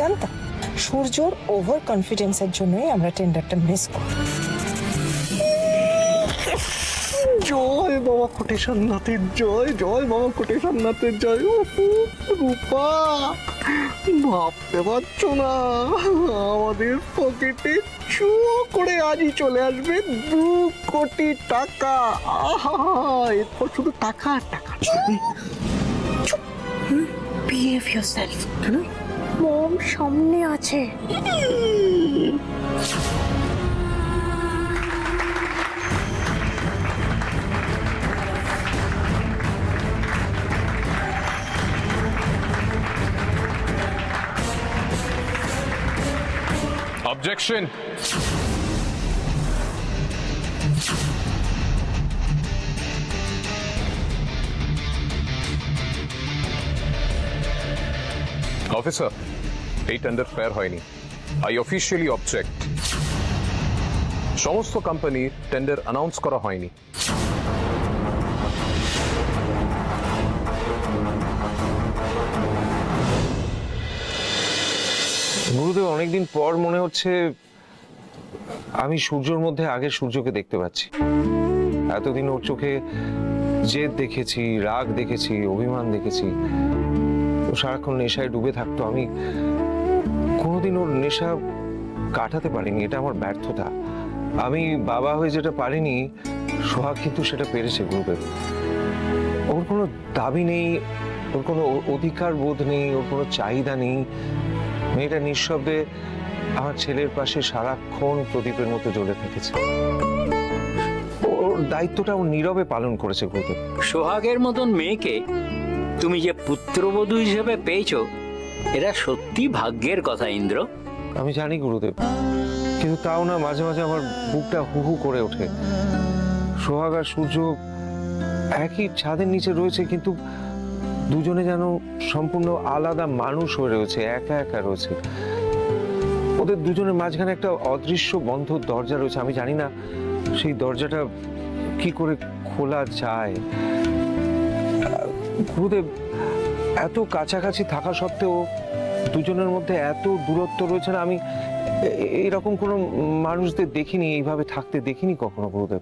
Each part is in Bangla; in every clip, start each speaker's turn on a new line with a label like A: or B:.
A: জানতাম সূর্যর ওভার কনফিডেন্সের জন্যই আমরা টেন্ডারটা মিস করি।
B: জয় বাবা কোটেশ্বরনাথের জয়, জয় বাবা কোটেশ্বরনাথের জয়। রূপা, ভাবতে পারছো না আমাদের পকেটে চু করে আজই চলে আসবে 2 কোটি টাকা। আহা, এরপর শুধু টাকা আর টাকা।
A: Behave yourself. মম সামনে আছে।
C: Objection. Officer, এই টেন্ডার ফেয়ার হয়নি। I officially object. সমস্ত কোম্পানির টেন্ডার অ্যানাউন্স করা হয়নি।
D: গুরুদেব, অনেকদিন পর মনে হচ্ছে আমি সূর্যর মধ্যে আগের সূর্যকে দেখতে পাচ্ছি। এতদিন ওর চোখে জেদ দেখেছি, রাগ দেখেছি, অভিমান দেখেছি। ও সারাক্ষণ নেশায় ডুবে থাকতো। আমি কোনোদিন ওর নেশা কাটাতে পারিনি, এটা আমার ব্যর্থতা। আমি বাবা হয়ে যেটা পারিনি, সোহাগ কিন্তু সেটা পেরেছে গুরুদেব। ওর কোনো দাবি নেই, ওর কোনো অধিকার বোধ নেই, ওর কোনো চাহিদা নেই। মেয়েটা নিঃশব্দে আমার ছেলের পাশে সারাক্ষণ প্রদীপের মতো জ্বলে থেকেছে। ওর দায়িত্বটা ও নীরবে পালন করেছে গুরুদেব।
E: সোহাগের মতন মেয়েকে তুমি যে পুত্রবধূ হিসেবে পেয়েছো, এটা সত্যি ভাগ্যের কথা ইন্দ্র।
D: আমি জানি গুরুদেব, কিন্তু তাও না মাঝে মাঝে আমার বুকটা হু হু করে ওঠে। সোহাগ আর সূর্য একই ছাদের নিচে রয়েছে, কিন্তু দুজনে যেন সম্পূর্ণ আলাদা মানুষ হয়ে রয়েছে, একা একা রয়েছে। ওদের দুজনের মাঝখানে একটা অদৃশ্য বন্ধ দরজা রয়েছে। আমি জানি না সেই দরজাটা কি করে খোলা যায়। গুরুদেব, এত কাছাকাছি থাকা সত্ত্বেও দুজনের মধ্যে এত দূরত্ব রয়েছে না। আমি এরকম কোনো মানুষদের দেখিনি, এইভাবে থাকতে দেখিনি কখনো গুরুদেব।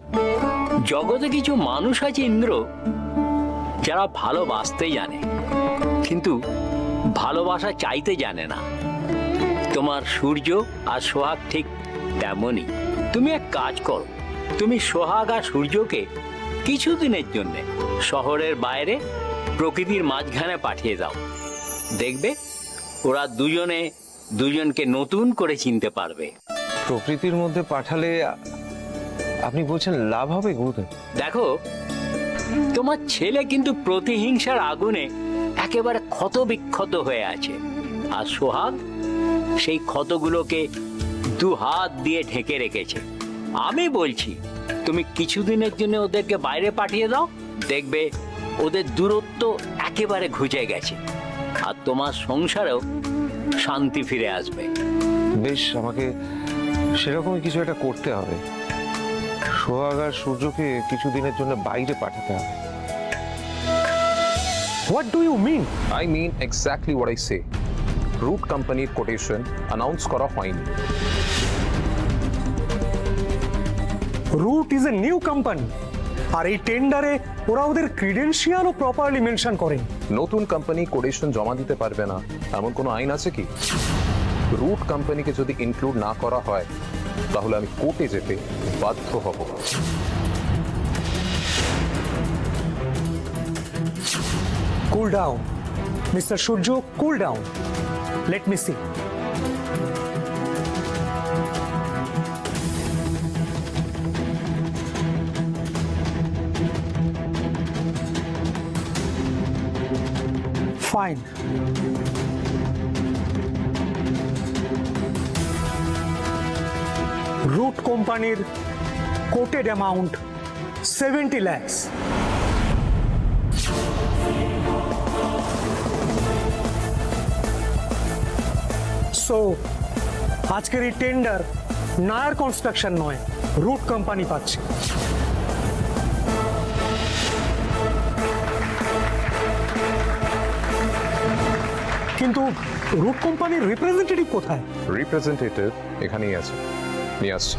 E: জগতে কিছু মানুষ আছে ইন্দ্র, যারা ভালোবাসতে জানে কিন্তু ভালোবাসা চাইতে জানে না। তোমার সূর্য আর সোহাগ ঠিক তেমনই। তুমি এক কাজ করো, তুমি সোহাগ আর সূর্যকে কিছুদিনের জন্য শহরের বাইরে প্রকৃতির মাঝখানে পাঠিয়ে দাও। দেখবে ওরা দুজনে দুজনকে নতুন করে চিনতে পারবে।
D: প্রকৃতির মধ্যে পাঠালে আপনি বলছেন লাভ হবে গুরুদেব?
E: দেখো, তোমার ছেলে কিন্তু প্রতিহিংসার আগুনে একেবারে ক্ষত বিক্ষত হয়ে আছে, আর সোহাগ সেই ক্ষতগুলোকে 2 হাত দিয়ে ঢেকে রেখেছে। আমি বলছি তুমি কিছুদিনের জন্য ওদেরকে বাইরে পাঠিয়ে দাও, দেখবে ওদের দূরত্ব একেবারে ঘুচে গেছে, আর তোমার সংসারেও শান্তি ফিরে আসবে।
D: বেশ, আমাকে সেরকমই কিছু একটা করতে হবে। সোহাগ আর সূর্যকে কিছুদিনের জন্য বাইরে পাঠাতে হবে।
B: What do you mean?
C: I mean exactly what I say. Root কোম্পানির কোটেশন অ্যানাউন্স করা হয়নি।
B: Root is a new company, আর এই টেন্ডারে ওরা ওদের ক্রিডেন্সিয়ালও প্রপারলি মেনশন করেন।
C: নতুন কোম্পানি কোটেশন জমা দিতে পারবে না এমন কোনো আইন আছে কি? রুট কোম্পানিকে যদি ইনক্লুড না করা হয় তাহলে আমি কোর্টে যেতে বাধ্য হব।
B: Cool down, Mr. Surjo, cool down. Let me see. Fine. Root কোম্পানির কোটেড অ্যামাউন্ট 70 lakhs. সো আজকের এই টেন্ডার নায়ার কনস্ট্রাকশন নয়, রুট কোম্পানি পাচ্ছে। কিন্তু রুট কোম্পানির রিপ্রেজেন্টেটিভ কোথায়?
C: রিপ্রেজেন্টেটিভ এখানেই আছে, নিয়ে আসছি।